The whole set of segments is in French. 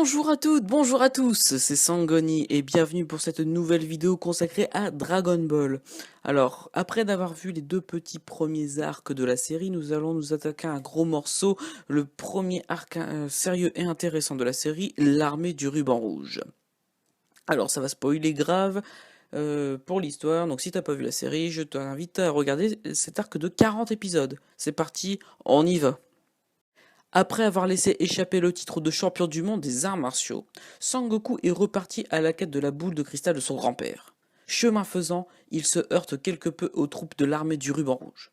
Bonjour à toutes, bonjour à tous, c'est Sangoni et bienvenue pour cette nouvelle vidéo consacrée à Dragon Ball. Alors, après d'avoir vu les deux petits premiers arcs de la série, nous allons nous attaquer à un gros morceau, le premier arc sérieux et intéressant de la série, l'armée du ruban rouge. Alors, ça va spoiler grave pour l'histoire, donc si t'as pas vu la série, je t'invite à regarder cet arc de 40 épisodes. C'est parti, on y va. Après avoir laissé échapper le titre de champion du monde des arts martiaux, Sangoku est reparti à la quête de la boule de cristal de son grand-père. Chemin faisant, il se heurte quelque peu aux troupes de l'armée du ruban rouge.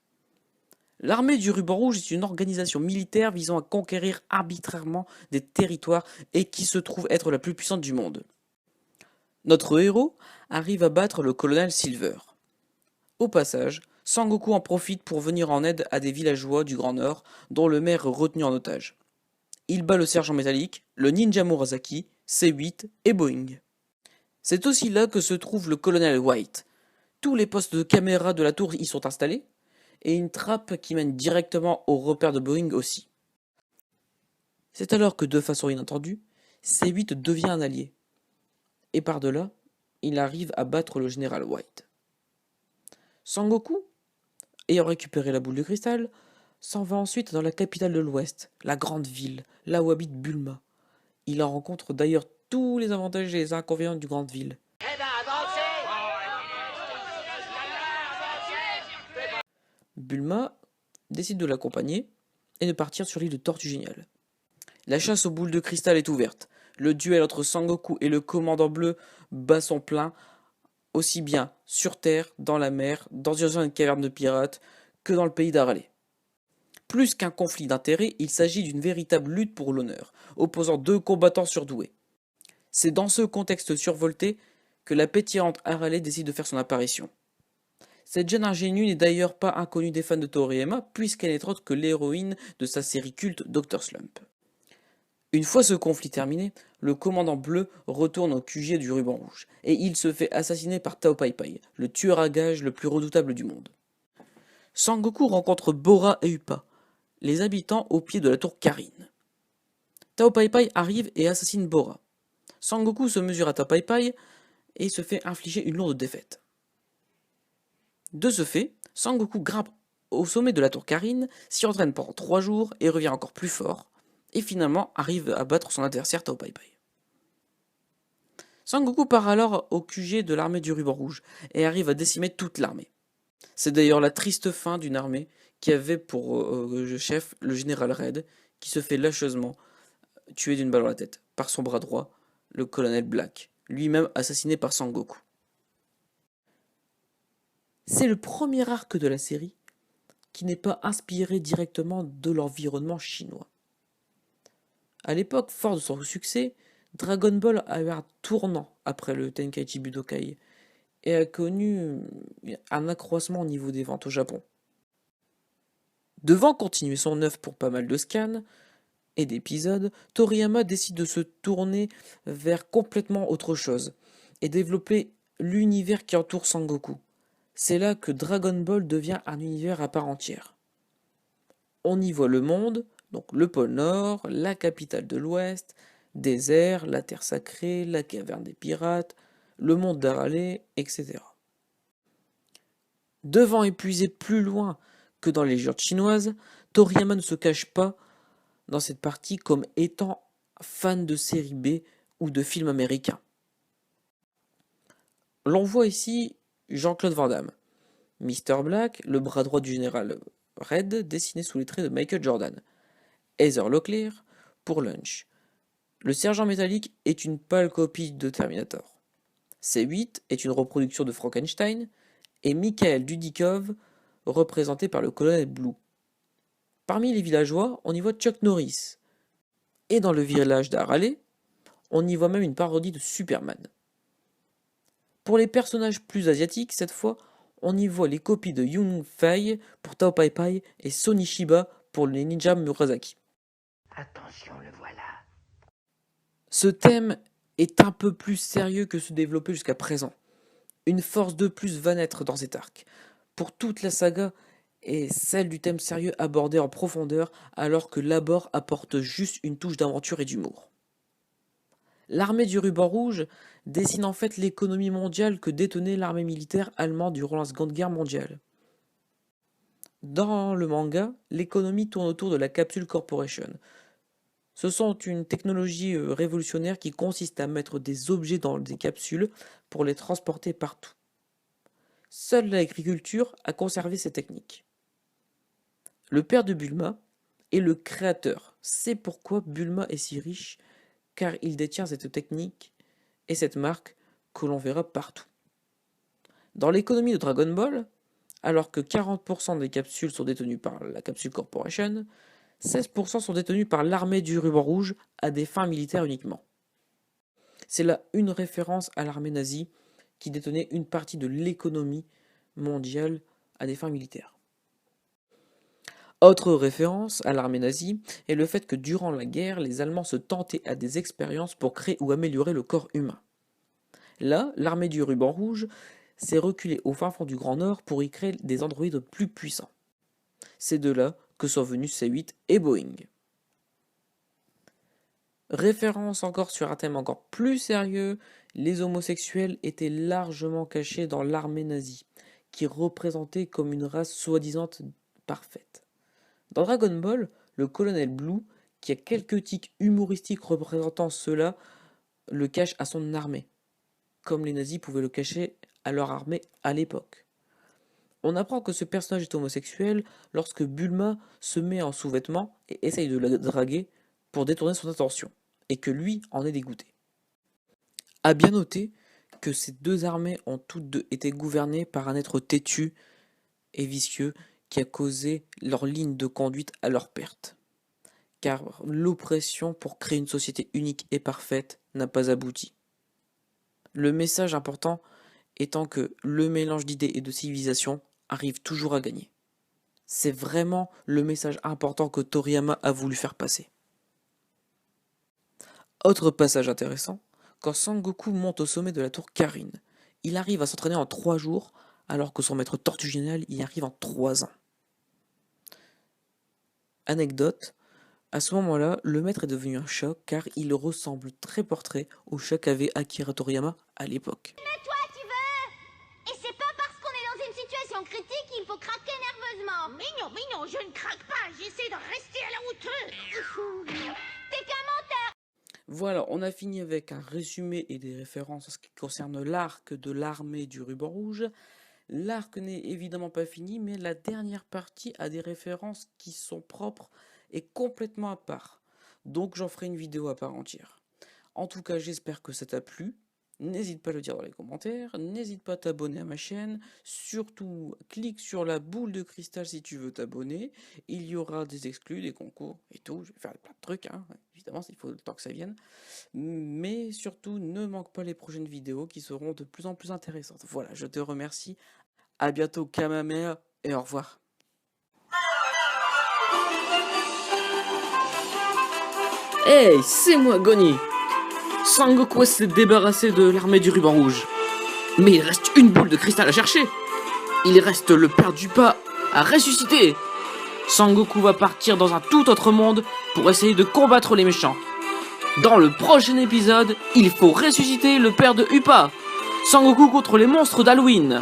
L'armée du ruban rouge est une organisation militaire visant à conquérir arbitrairement des territoires et qui se trouve être la plus puissante du monde. Notre héros arrive à battre le colonel Silver. Au passage, Sangoku en profite pour venir en aide à des villageois du Grand Nord dont le maire est retenu en otage. Il bat le sergent métallique, le ninja Murasaki, C8 et Boeing. C'est aussi là que se trouve le colonel White. Tous les postes de caméra de la tour y sont installés, et une trappe qui mène directement au repère de Boeing aussi. C'est alors que, de façon inattendue, C8 devient un allié. Et par-delà, il arrive à battre le général White. Sangoku, ayant récupéré la boule de cristal, s'en va ensuite dans la capitale de l'Ouest, la grande ville, là où habite Bulma. Il en rencontre d'ailleurs tous les avantages et les inconvénients du grande ville. Bulma décide de l'accompagner et de partir sur l'île de Tortue Géniale. La chasse aux boules de cristal est ouverte. Le duel entre Sangoku et le commandant bleu bat son plein, aussi bien sur terre, dans la mer, dans une caverne de pirates, que dans le pays d'Arale. Plus qu'un conflit d'intérêts, il s'agit d'une véritable lutte pour l'honneur, opposant deux combattants surdoués. C'est dans ce contexte survolté que la pétillante Arale décide de faire son apparition. Cette jeune ingénue n'est d'ailleurs pas inconnue des fans de Toriyama, puisqu'elle n'est autre que l'héroïne de sa série culte Dr. Slump. Une fois ce conflit terminé, le commandant bleu retourne au QG du ruban rouge, et il se fait assassiner par Tao Pai Pai, le tueur à gages le plus redoutable du monde. Sangoku rencontre Bora et Upa, les habitants au pied de la tour Karine. Tao Pai Pai arrive et assassine Bora. Sangoku se mesure à Tao Pai Pai et se fait infliger une lourde défaite. De ce fait, Sangoku grimpe au sommet de la tour Karine, s'y entraîne pendant 3 jours et revient encore plus fort, et finalement arrive à battre son adversaire Tao Pai Pai. Sangoku part alors au QG de l'armée du ruban rouge et arrive à décimer toute l'armée. C'est d'ailleurs la triste fin d'une armée qui avait pour chef le général Red, qui se fait lâcheusement tuer d'une balle dans la tête par son bras droit, le colonel Black, lui-même assassiné par Sangoku. C'est le premier arc de la série qui n'est pas inspiré directement de l'environnement chinois. À l'époque, fort de son succès, Dragon Ball a eu un tournant après le Tenkaichi Budokai et a connu un accroissement au niveau des ventes au Japon. Devant continuer son œuvre pour pas mal de scans et d'épisodes, Toriyama décide de se tourner vers complètement autre chose et développer l'univers qui entoure Sangoku. C'est là que Dragon Ball devient un univers à part entière. On y voit le monde, donc le pôle Nord, la capitale de l'Ouest, désert, la terre sacrée, la caverne des pirates, le monde d'Arale, etc. Devant épuiser plus loin que dans les légendes chinoises, Toriyama ne se cache pas dans cette partie comme étant fan de séries B ou de films américains. L'on voit ici Jean-Claude Van Damme, Mr. Black, le bras droit du général Red, dessiné sous les traits de Michael Jordan, Heather Locklear pour Lunch. Le sergent métallique est une pâle copie de Terminator. C8 est une reproduction de Frankenstein, et Mikhail Dudikov, représenté par le colonel Blue. Parmi les villageois, on y voit Chuck Norris. Et dans le village d'Arale, on y voit même une parodie de Superman. Pour les personnages plus asiatiques, cette fois, on y voit les copies de Yun Fei pour Tao Pai Pai et Sony Shiba pour les ninja Murasaki. Attention, le voilà. Ce thème est un peu plus sérieux que ce développé jusqu'à présent. Une force de plus va naître dans cet arc. Pour toute la saga est celle du thème sérieux abordé en profondeur alors que l'abord apporte juste une touche d'aventure et d'humour. L'armée du ruban rouge dessine en fait l'économie mondiale que détenait l'armée militaire allemande durant la Seconde Guerre mondiale. Dans le manga, l'économie tourne autour de la Capsule Corporation. Ce sont une technologie révolutionnaire qui consiste à mettre des objets dans des capsules pour les transporter partout. Seule l'agriculture a conservé ces techniques. Le père de Bulma est le créateur. C'est pourquoi Bulma est si riche, car il détient cette technique et cette marque que l'on verra partout. Dans l'économie de Dragon Ball, alors que 40% des capsules sont détenues par la Capsule Corporation, 16% sont détenues par l'armée du ruban rouge à des fins militaires uniquement. C'est là une référence à l'armée nazie qui détenait une partie de l'économie mondiale à des fins militaires. Autre référence à l'armée nazie est le fait que durant la guerre, les Allemands se tentaient à des expériences pour créer ou améliorer le corps humain. Là, l'armée du ruban rouge s'est reculée au fin fond du Grand Nord pour y créer des androïdes plus puissants. C'est de là que sont venus C8 et Boeing. Référence encore sur un thème encore plus sérieux, les homosexuels étaient largement cachés dans l'armée nazie, qui représentait comme une race soi-disant parfaite. Dans Dragon Ball, le colonel Blue, qui a quelques tics humoristiques représentant cela, le cache à son armée, comme les nazis pouvaient le cacher à leur armée à l'époque. On apprend que ce personnage est homosexuel lorsque Bulma se met en sous-vêtements et essaye de la draguer pour détourner son attention, et que lui en est dégoûté. A bien noter que ces deux armées ont toutes deux été gouvernées par un être têtu et vicieux qui a causé leur ligne de conduite à leur perte. Car l'oppression pour créer une société unique et parfaite n'a pas abouti. Le message important étant que le mélange d'idées et de civilisation arrive toujours à gagner. C'est vraiment le message important que Toriyama a voulu faire passer. Autre passage intéressant, quand Sangoku monte au sommet de la tour Karin, il arrive à s'entraîner en 3 jours, alors que son maître Tortue Géniale y arrive en 3 ans. Anecdote, à ce moment-là, le maître est devenu un chat car il ressemble très portrait au chat qu'avait Akira Toriyama à l'époque. Mais toi, tu veux? Et c'est pas parce qu'on est dans une situation critique qu'il faut craquer nerveusement. Mignon, je ne craque pas, j'essaie de rester à la hauteur. T'es qu'un menteur. Voilà, on a fini avec un résumé et des références en ce qui concerne l'arc de l'armée du ruban rouge. L'arc n'est évidemment pas fini, mais la dernière partie a des références qui sont propres et complètement à part. Donc j'en ferai une vidéo à part entière. En tout cas, j'espère que ça t'a plu. N'hésite pas à le dire dans les commentaires, n'hésite pas à t'abonner à ma chaîne, surtout clique sur la boule de cristal si tu veux t'abonner, il y aura des exclus, des concours et tout, je vais faire plein de trucs, hein. Évidemment il faut le temps que ça vienne, mais surtout ne manque pas les prochaines vidéos qui seront de plus en plus intéressantes. Voilà, je te remercie, à bientôt Kamehameha et au revoir. Hey, c'est moi Goni. Sangoku s'est débarrassé de l'armée du ruban rouge. Mais il reste une boule de cristal à chercher. Il reste le père du pas à ressusciter. Sangoku va partir dans un tout autre monde pour essayer de combattre les méchants. Dans le prochain épisode, il faut ressusciter le père de Upa. Sangoku contre les monstres d'Halloween.